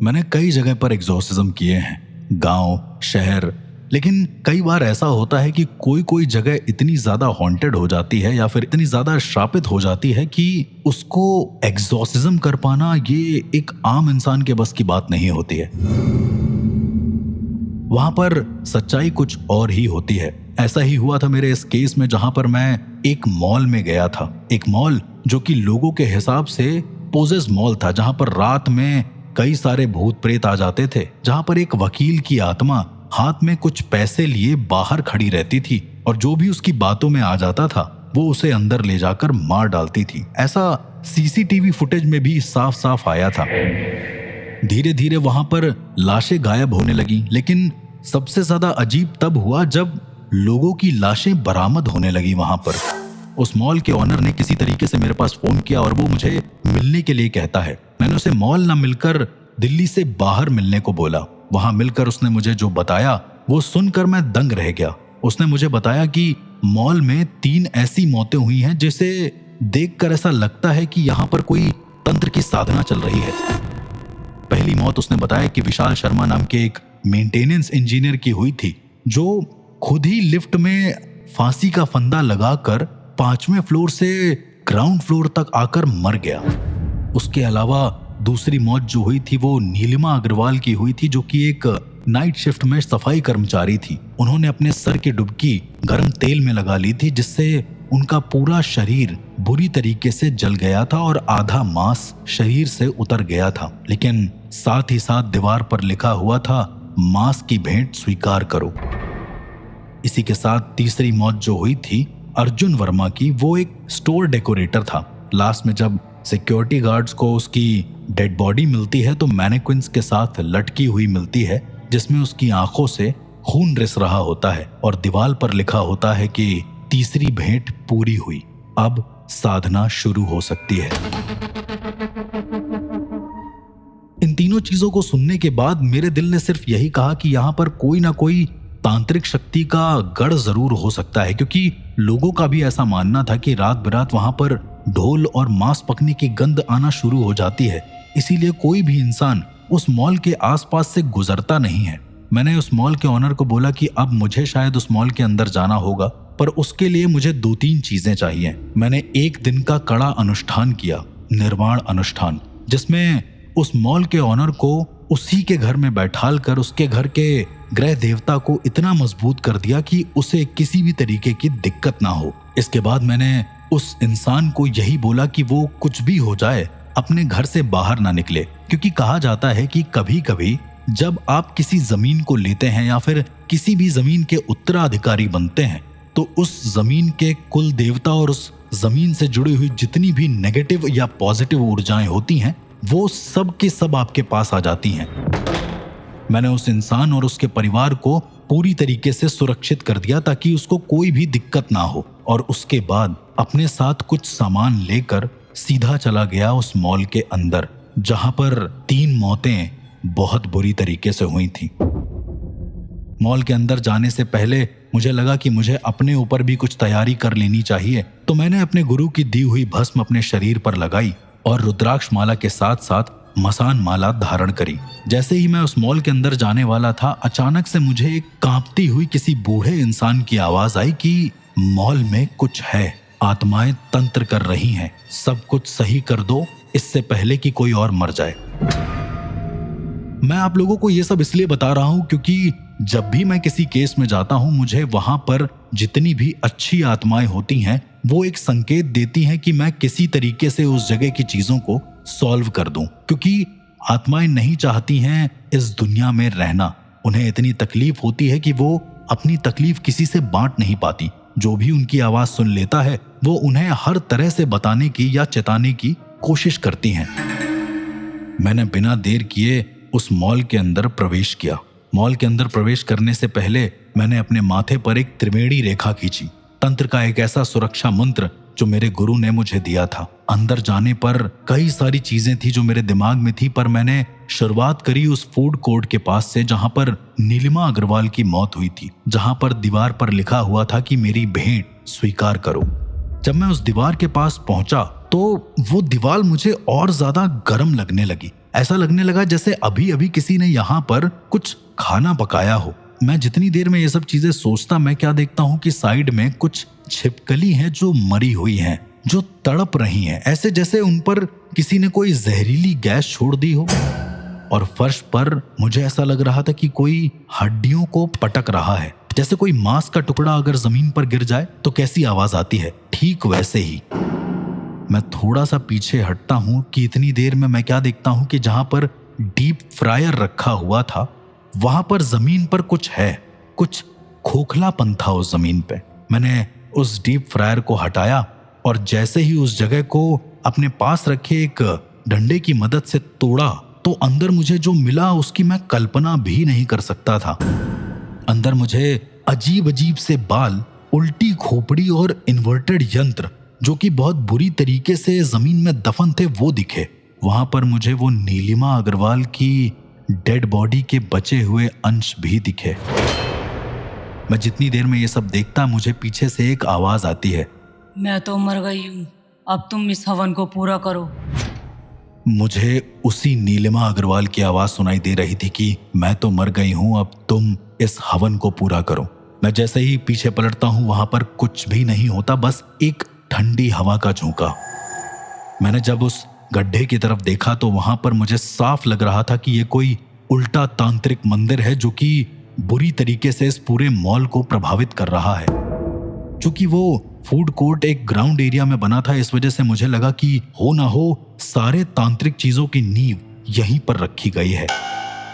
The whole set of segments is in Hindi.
मैंने कई जगह पर एग्जॉर्सिज्म किए हैं, गांव, शहर, लेकिन कई बार ऐसा होता है कि कोई कोई जगह इतनी ज्यादा हॉन्टेड हो जाती है या फिर इतनी ज्यादा श्रापित हो जाती है कि उसको एग्जॉर्सिज्म कर पाना ये एक आम इंसान के बस की बात नहीं होती है। वहां पर सच्चाई कुछ और ही होती है। ऐसा ही हुआ था मेरे इस केस में, जहां पर मैं एक मॉल में गया था। एक मॉल जो कि लोगों के हिसाब से पोजेस मॉल था, जहां पर रात में कई सारे भूत प्रेत आ जाते थे, जहां पर एक वकील की आत्मा हाथ में कुछ पैसे लिए बाहर खड़ी रहती थी और जो भी उसकी बातों में आ जाता था वो उसे अंदर ले जाकर मार डालती थी। ऐसा सीसीटीवी फुटेज में भी साफ साफ आया था। धीरे धीरे वहां पर लाशें गायब होने लगी, लेकिन सबसे ज्यादा अजीब तब हुआ जब लोगों की लाशें बरामद होने लगी। वहां पर उस मॉल के ऑनर ने किसी तरीके से मेरे पास फोन किया और वो मुझे मिलने के लिए कहता है। मैंने उसे मॉल ना मिलकर दिल्ली से बाहर मिलने को बोला। वहां मिलकर उसने मुझे जो बताया वो सुनकर मैं दंग रह गया। उसने मुझे बताया कि मॉल में 3 ऐसी मौतें हुई हैं जिसे देखकर ऐसा लगता है कि यहाँ पर कोई तंत्र की साधना चल रही है। पहली मौत उसने बताया कि विशाल शर्मा नाम के एक मेंटेनेंस इंजीनियर की हुई थी, जो खुद ही लिफ्ट में फांसी का फंदा लगाकर 5वें फ्लोर से ग्राउंड फ्लोर तक आकर मर गया। उसके अलावा दूसरी मौत जो हुई थी वो नीलिमा अग्रवाल की हुई थी, जो कि एक नाइट शिफ्ट में सफाई कर्मचारी थी। उन्होंने अपने सर की डुबकी गर्म तेल में लगा ली थी, जिससे उनका पूरा शरीर बुरी तरीके से जल गया था और आधा मांस शरीर से उतर गया था। लेकिन साथ ही साथ दीवार पर लिखा हुआ था, मांस की भेंट स्वीकार करो। इसी के साथ तीसरी मौत जो हुई थी अर्जुन वर्मा की, वो एक स्टोर डेकोरेटर था। लास्ट में जब सिक्योरिटी गार्ड्स को उसकी डेड बॉडी मिलती है तो मैनेक्विन्स के साथ लटकी हुई मिलती है, जिसमें उसकी आंखों से खून रिस रहा होता है और दीवार पर लिखा होता है कि तीसरी भेंट पूरी हुई, अब साधना शुरू हो सकती है। इन तीनों चीजों को सुनने के बाद मेरे दिल ने सिर्फ यही कहा कि यहाँ पर कोई ना कोई तांत्रिक शक्ति का गढ़ जरूर हो सकता है, क्योंकि लोगों का भी ऐसा मानना था कि रात बिरात वहां पर ढोल और मांस पकने की गंध आना शुरू हो जाती है। इसीलिए कोई भी इंसान उस मॉल के आसपास से गुजरता नहीं है। मैंने उस मॉल के ऑनर को बोला कि अब मुझे शायद उस मॉल के अंदर जाना होगा, पर उसके लिए मुझे 2-3 चीजें चाहिए। मैंने एक दिन का कड़ा अनुष्ठान किया, निर्वाण अनुष्ठान, जिसमें उस मॉल के ऑनर को उसी के घर में बैठाल कर उसके घर के ग्रह देवता को इतना मजबूत कर दिया कि उसे किसी भी तरीके की दिक्कत ना हो। इसके बाद मैंने उस इंसान को यही बोला कि वो कुछ भी हो जाए अपने घर से बाहर ना निकले, क्योंकि कहा जाता है कि कभी कभी जब आप किसी जमीन को लेते हैं या फिर किसी भी जमीन के उत्तराधिकारी बनते हैं तो उस जमीन के कुल देवता और उस जमीन से जुड़ी हुई जितनी भी नेगेटिव या पॉजिटिव ऊर्जाएं होती हैं वो सब के सब आपके पास आ जाती हैं। मैंने उस इंसान और उसके परिवार को पूरी तरीके से सुरक्षित कर दिया ताकि उसको कोई भी दिक्कत ना हो, और उसके बाद अपने साथ कुछ सामान लेकर सीधा चला गया उस मॉल के अंदर, जहां पर 3 मौतें बहुत बुरी तरीके से हुई थी। मॉल के अंदर जाने से पहले मुझे लगा कि मुझे अपने ऊपर भी कुछ तैयारी कर लेनी चाहिए, तो मैंने अपने गुरु की दी हुई भस्म अपने शरीर पर लगाई और रुद्राक्ष माला के साथ साथ मसान माला धारण करी। जैसे ही मैं उस मॉल के अंदर जाने वाला था, अचानक से मुझे एक कांपती हुई किसी बूढ़े इंसान की आवाज आई कि मॉल में कुछ है, आत्माएं तंत्र कर रही हैं, सब कुछ सही कर दो इससे पहले कि कोई और मर जाए। मैं आप लोगों को ये सब इसलिए बता रहा हूं क्योंकि जब भी मैं किसी केस में जाता हूं, मुझे वहां पर जितनी भी अच्छी आत्माएं होती हैं वो एक संकेत देती हैं कि मैं किसी तरीके से उस जगह की चीजों को सॉल्व कर दूं, क्योंकि आत्माएं नहीं चाहती हैं इस दुनिया में रहना। उन्हें इतनी तकलीफ होती है कि वो अपनी तकलीफ किसी से बांट नहीं पाती। जो भी उनकी आवाज सुन लेता है वो उन्हें हर तरह से बताने की या चेताने की कोशिश करती हैं। मैंने बिना देर किए उस मॉल के अंदर प्रवेश किया। मॉल के अंदर प्रवेश करने से पहले मैंने अपने माथे पर एक त्रिवेणी रेखा खींची, तंत्र का एक ऐसा सुरक्षा मंत्र जो मेरे गुरु ने मुझे दिया था। अंदर जाने पर कई सारी चीजें थी जो मेरे दिमाग में थी, पर मैंने शुरुआत करी उस फूड कोर्ट के पास से जहां पर नीलिमा अग्रवाल की मौत हुई थी, जहां पर दीवार पर लिखा हुआ था कि मेरी भेंट स्वीकार करो। जब मैं उस दीवार के पास पहुंचा तो वो दीवार मुझे और ज्यादा गर्म लगने लगी। ऐसा लगने लगा जैसे अभी अभी किसी ने यहाँ पर कुछ खाना पकाया हो। मैं जितनी देर में ये सब चीजें सोचता, मैं क्या देखता हूँ कि साइड में कुछ छिपकली हैं जो मरी हुई हैं, जो तड़प रही हैं, ऐसे जैसे उन पर किसी ने कोई जहरीली गैस छोड़ दी हो। और फर्श पर मुझे ऐसा लग रहा था कि कोई हड्डियों को पटक रहा है, जैसे कोई मांस का टुकड़ा अगर जमीन पर गिर जाए तो कैसी आवाज आती है, ठीक वैसे ही। मैं थोड़ा सा पीछे हटता हूं कि इतनी देर में मैं क्या देखता हूं कि जहां पर डीप फ्रायर रखा हुआ था वहां पर जमीन पर कुछ है, कुछ खोखलापन था उस जमीन पे। मैंने उस डीप फ्रायर को हटाया और जैसे ही उस जगह को अपने पास रखे एक डंडे की मदद से तोड़ा तो अंदर मुझे जो मिला उसकी मैं कल्पना भी नहीं कर सकता था। अंदर मुझे अजीब अजीब से बाल, उल्टी खोपड़ी और इन्वर्टेड यंत्र जो कि बहुत बुरी तरीके से जमीन में दफन थे वो दिखे। वहां पर मुझे वो नीलिमा अग्रवाल की डेड बॉडी के बचे हुए अंश भी दिखे। मैं जितनी देर में ये सब देखता, मुझे पीछे से एक आवाज आती है, मैं तो मर गई हूँ, अब तुम इस हवन को पूरा करो। मुझे उसी नीलिमा अग्रवाल की आवाज सुनाई दे रही थी कि मैं तो मर गई हूं, अब तुम इस हवन को पूरा करो। मैं जैसे ही पीछे पलटता हूं वहां पर कुछ भी नहीं होता, बस एक ठंडी हवा का झोंका। मैंने जब उस गड्ढे की तरफ देखा तो वहां पर मुझे साफ लग रहा था कि यह कोई उल्टा तांत्रिक मंदिर है जो कि बुरी तरीके से इस पूरे मॉल को प्रभावित कर रहा है। चूंकि वो फूड कोर्ट एक ग्राउंड एरिया में बना था, इस वजह से मुझे लगा कि हो ना हो सारे तांत्रिक चीजों की नींव यहीं पर रखी गई है।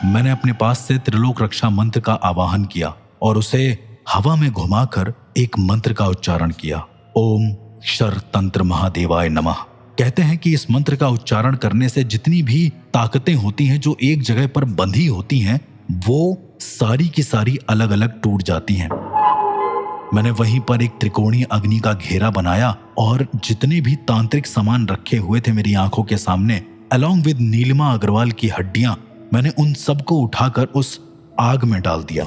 मैंने अपने पास से त्रिलोक रक्षा मंत्र का आवाहन किया और उसे हवा में घुमाकर एक मंत्र का उच्चारण किया। ओम शर तंत्र महादेवाय नमः। कहते हैं कि इस मंत्र का उच्चारण करने से जितनी भी ताकतें होती हैं जो एक जगह पर बंधी होती हैं वो सारी की सारी अलग अलग टूट जाती हैं। मैंने वहीं पर एक त्रिकोणीय अग्नि का घेरा बनाया और जितने भी तांत्रिक सामान रखे हुए थे मेरी आंखों के सामने, अलॉन्ग विद नीलिमा अग्रवाल की हड्डियां, मैंने उन सबको उठाकर उस आग में डाल दिया।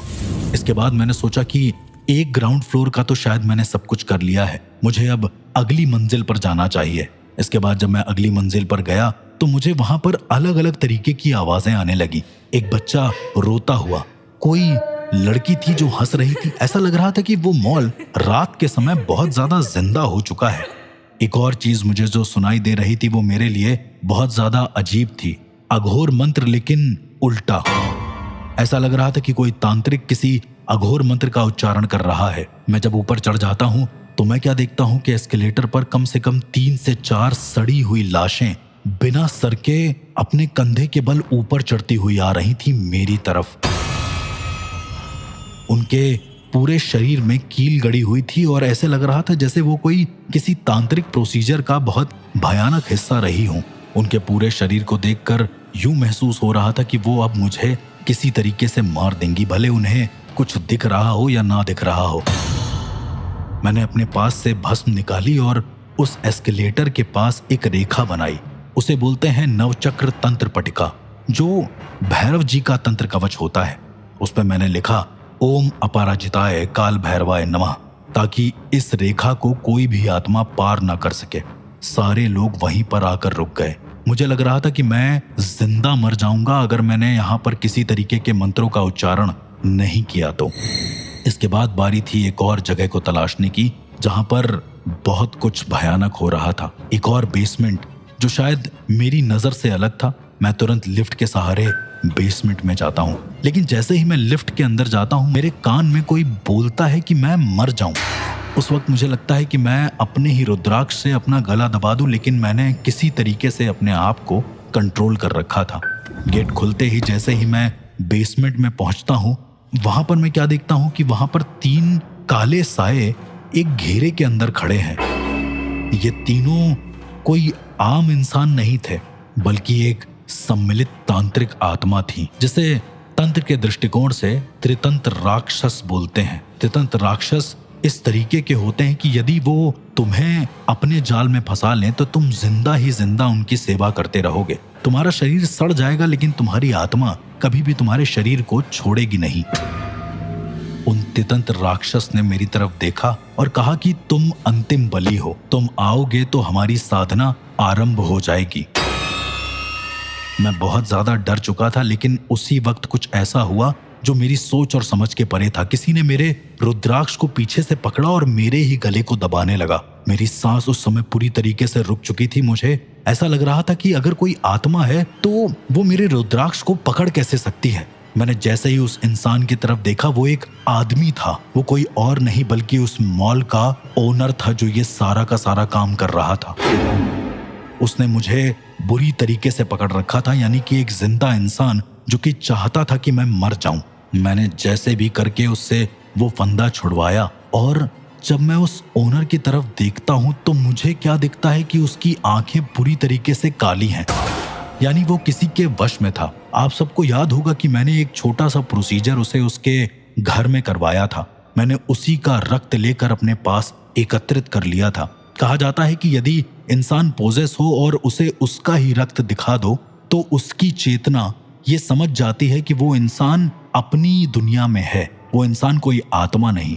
इसके बाद मैंने सोचा कि एक ग्राउंड फ्लोर का तो शायद मैंने सब कुछ कर लिया है, मुझे अब अगली मंजिल पर जाना चाहिए। इसके बाद जब मैं अगली मंजिल पर गया तो मुझे वहां पर अलग अलग तरीके की आवाजें आने लगी। एक बच्चा रोता हुआ, कोई लड़की थी जो हंस रही थी। ऐसा लग रहा था कि वो मॉल रात के समय बहुत ज्यादा जिंदा हो चुका है। एक और चीज मुझे जो सुनाई दे रही थी वो मेरे लिए बहुत ज्यादा अजीब थी। अघोर मंत्र लेकिन उल्टा। ऐसा लग रहा था कि कोई तांत्रिक किसी अघोर मंत्र का उच्चारण कर रहा है। मैं जब ऊपर चढ़ जाता हूं तो मैं क्या देखता हूं कि एस्केलेटर पर कम से कम 3 से 4 सड़ी हुई लाशें बिना सर के अपने कंधे के बल ऊपर चढ़ती हुई आ रही थी मेरी तरफ। उनके पूरे शरीर में कील गड़ी हुई थी और ऐसे लग रहा था जैसे वो कोई किसी तांत्रिक प्रोसीजर का बहुत भयानक हिस्सा रही हों। उनके पूरे शरीर को देखकर यूं महसूस हो रहा था कि वो अब मुझे किसी तरीके से मार देंगी, भले उन्हें कुछ दिख रहा हो या ना दिख रहा हो। मैंने अपने पास से भस्म निकाली और उस एस्केलेटर के पास एक रेखा बनाई। उसे बोलते हैं नवचक्र तंत्र पटिका, जो भैरव जी का तंत्र कवच होता है। उस पर मैंने लिखा ओम अपराजिताय काल भैरवाय नमः, ताकि इस रेखा को कोई भी आत्मा पार ना कर सके। सारे लोग वहीं पर आकर रुक गए। मुझे लग रहा था कि मैं जिंदा मर जाऊंगा अगर मैंने यहाँ पर किसी तरीके के मंत्रों का उच्चारण नहीं किया तो। इसके बाद बारी थी एक और जगह को तलाशने की जहां पर बहुत कुछ भयानक हो रहा था। एक और बेसमेंट जो शायद मेरी नजर से अलग था। मैं तुरंत लिफ्ट के सहारे बेसमेंट में जाता हूँ, लेकिन जैसे ही मैं लिफ्ट के अंदर जाता हूँ मेरे कान में कोई बोलता है कि मैं मर जाऊं। उस वक्त मुझे लगता है कि मैं अपने ही रुद्राक्ष से अपना गला दबा दूं, लेकिन मैंने किसी तरीके से अपने आप को कंट्रोल कर रखा था। गेट खुलते ही जैसे ही मैं बेसमेंट में पहुंचता हूँ वहां पर मैं क्या देखता हूँ कि वहां पर 3 काले साए एक घेरे के अंदर खड़े हैं। ये तीनों कोई आम इंसान नहीं थे, बल्कि एक सम्मिलित तांत्रिक आत्मा थी, जिसे तंत्र के दृष्टिकोण से त्रितंत्र राक्षस बोलते हैं। त्रितंत्र राक्षस इस तरीके के होते हैं कि यदि वो तुम्हें अपने जाल में फंसा लें तो तुम जिंदा ही जिंदा उनकी सेवा करते रहोगे। तुम्हारा शरीर सड़ जाएगा लेकिन तुम्हारी आत्मा कभी भी तुम्हारे शरीर को छोड़ेगी नहीं। उन त्रितंत्र राक्षस ने मेरी तरफ देखा और कहा कि तुम अंतिम बलि हो, तुम आओगे तो हमारी साधना आरंभ हो जाएगी। मैं बहुत ज्यादा डर चुका था, लेकिन उसी वक्त कुछ ऐसा हुआ जो मेरी सोच और समझ के परे था। किसी ने मेरे रुद्राक्ष को पीछे से पकड़ा और मेरे ही गले को दबाने लगा। मेरी सांस उस समय पूरी तरीके से रुक चुकी थी। मुझे ऐसा लग रहा था कि अगर कोई आत्मा है तो वो मेरे रुद्राक्ष को पकड़ कैसे सकती है। मैंने जैसे ही उस इंसान की तरफ देखा, वो एक आदमी था। वो कोई और नहीं बल्कि उस मॉल का ओनर था जो ये सारा का सारा काम कर रहा था। उसने मुझे बुरी तरीके से पकड़ रखा था, यानी कि एक जिंदा इंसान जो कि चाहता था कि मैं मर जाऊं। मैंने जैसे भी करके उससे वो फंदा छुड़वाया, और जब मैं उस ओनर की तरफ देखता हूं तो मुझे क्या दिखता है कि उसकी आंखें पूरी तरीके से काली हैं, यानी वो किसी के वश में था। आप सबको याद होगा कि मैंने एक छोटा सा प्रोसीजर उसे उसके घर में करवाया था। मैंने उसी का रक्त लेकर अपने पास एकत्रित कर लिया था। कहा जाता है कि यदि इंसान पोजेस हो और उसे उसका ही रक्त दिखा दो तो उसकी चेतना ये समझ जाती है कि वो इंसान अपनी दुनिया में है, वो इंसान कोई आत्मा नहीं।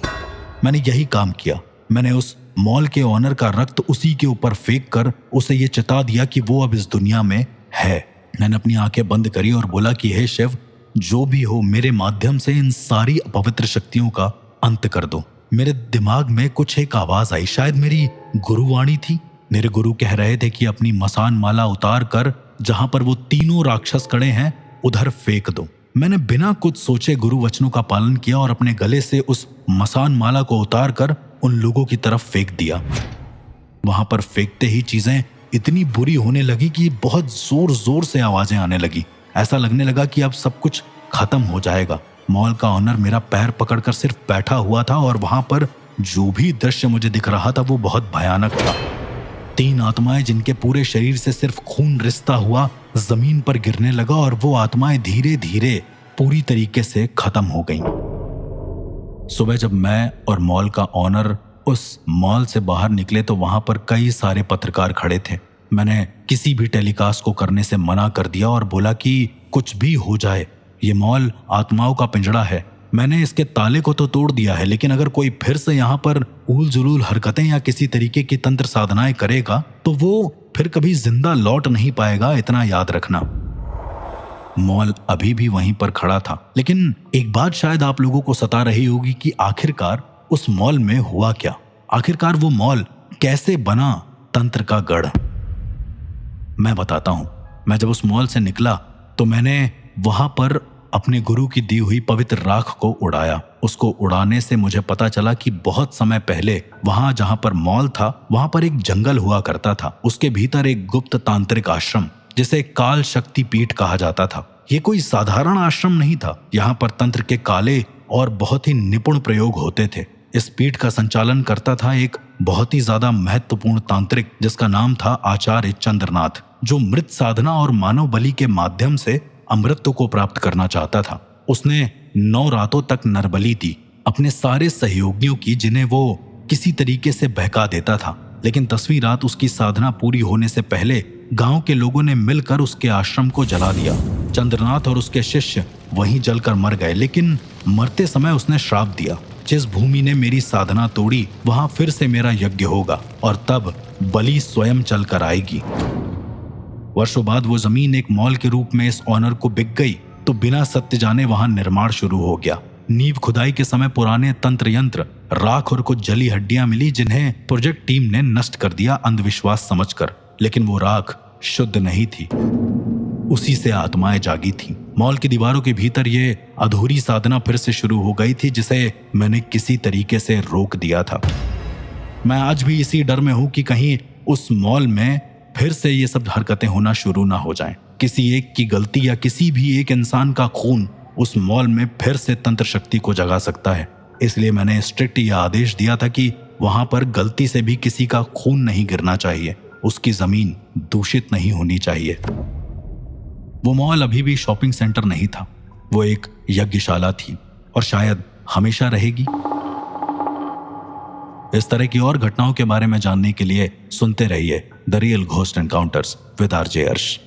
मैंने यही काम किया। मैंने उस मॉल के ओनर का रक्त उसी के ऊपर फेंक कर उसे ये चिता दिया कि वो अब इस दुनिया में है। मैंने अपनी आंखें बंद करी और बोला कि हे शिव, जो भी हो, मेरे माध्यम से इन सारी अपवित्र शक्तियों का अंत कर दो। मेरे दिमाग में कुछ एक आवाज आई, शायद मेरी गुरुवाणी थी। मेरे गुरु कह रहे थे कि अपनी मसान माला उतार कर जहां पर वो तीनों राक्षस खड़े हैं उधर फेंक दो। मैंने बिना कुछ सोचे गुरु वचनों का पालन किया और अपने गले से उस मसान माला को उतार कर उन लोगों की तरफ फेंक दिया। वहां पर फेंकते ही चीजें इतनी बुरी होने लगी कि बहुत जोर जोर से आवाजें आने लगी। ऐसा लगने लगा कि अब सब कुछ खत्म हो जाएगा। मॉल का ओनर मेरा पैर पकड़कर सिर्फ बैठा हुआ था और वहां पर जो भी दृश्य मुझे दिख रहा था वो बहुत भयानक था। 3 आत्माएं जिनके पूरे शरीर से सिर्फ खून रिसता हुआ जमीन पर गिरने लगा और वो आत्माएं धीरे धीरे पूरी तरीके से खत्म हो गईं। सुबह जब मैं और मॉल का ओनर उस मॉल से बाहर निकले तो वहां पर कई सारे पत्रकार खड़े थे। मैंने किसी भी टेलीकास्ट को करने से मना कर दिया और बोला कि कुछ भी हो जाए, ये मॉल आत्माओं का पिंजड़ा है। मैंने इसके ताले को तो तोड़ दिया है, लेकिन अगर कोई फिर से यहाँ पर उल जुलूल हरकतें या किसी तरीके की तंत्र साधनाएं करेगा तो वो फिर कभी जिंदा लौट नहीं पाएगा, इतना याद रखना। मॉल अभी भी वहीं पर खड़ा था, लेकिन एक बात शायद आप लोगों को सता रही होगी कि आखिरकार उस मॉल में हुआ क्या। आखिरकार वो मॉल कैसे बना तंत्र का गढ़। मैं बताता हूं। मैं जब उस मॉल से निकला तो मैंने वहां पर अपने गुरु की दी हुई पवित्र राख को उड़ाया। उसको उड़ाने से मुझे पता चला कि बहुत समय पहले वहां जहां पर मॉल था वहां पर एक जंगल हुआ करता था। उसके भीतर एक गुप्त तांत्रिक आश्रम जिसे काल शक्ति पीठ कहा जाता था। ये कोई साधारण आश्रम नहीं था। यहाँ पर तंत्र के काले और बहुत ही निपुण प्रयोग होते थे। इस पीठ का संचालन करता था एक बहुत ही ज्यादा महत्वपूर्ण तांत्रिक जिसका नाम था आचार्य चंद्रनाथ, जो मृत साधना और मानव बलि के माध्यम से अमृत को प्राप्त करना चाहता था। उसने 9 रातों तक नरबली दी अपने सारे सहयोगियों की, जिन्हें वो किसी तरीके से बहका देता था। लेकिन 10वीं रात उसकी साधना पूरी होने से पहले गांव के लोगों ने मिलकर उसके आश्रम को जला दिया। चंद्रनाथ और उसके शिष्य वहीं जलकर मर गए, लेकिन मरते समय उसने श्राप दिया, जिस भूमि ने मेरी साधना तोड़ी वहां फिर से मेरा यज्ञ होगा और तब बलि स्वयं चलकर आएगी। वर्षों बाद वो जमीन एक मॉल के रूप में इस ऑनर को बिक गई तो बिना सत्य जाने वहां निर्माण शुरू हो गया। नींव खुदाई के समय पुराने तंत्र यंत्र, राख और कुछ जली हड्डियां मिली जिन्हें प्रोजेक्ट टीम ने नष्ट कर दिया अंधविश्वास समझकर। लेकिन वो राख शुद्ध नहीं थी, उसी से आत्माएं जागी थी। मॉल की दीवारों के भीतर ये अधूरी साधना फिर से शुरू हो गई थी जिसे मैंने किसी तरीके से रोक दिया था। मैं आज भी इसी डर में हूं कि कहीं उस मॉल में फिर से ये सब हरकतें होना शुरू ना हो जाएं। किसी एक की गलती या किसी भी एक इंसान का खून उस मॉल में फिर से तंत्र शक्ति को जगा सकता है। इसलिए मैंने स्ट्रिक्ट यह आदेश दिया था कि वहां पर गलती से भी किसी का खून नहीं गिरना चाहिए, उसकी जमीन दूषित नहीं होनी चाहिए। वो मॉल अभी भी शॉपिंग सेंटर नहीं था, वो एक यज्ञशाला थी और शायद हमेशा रहेगी। इस तरह की और घटनाओं के बारे में जानने के लिए सुनते रहिए the real ghost encounters with RJ अर्श।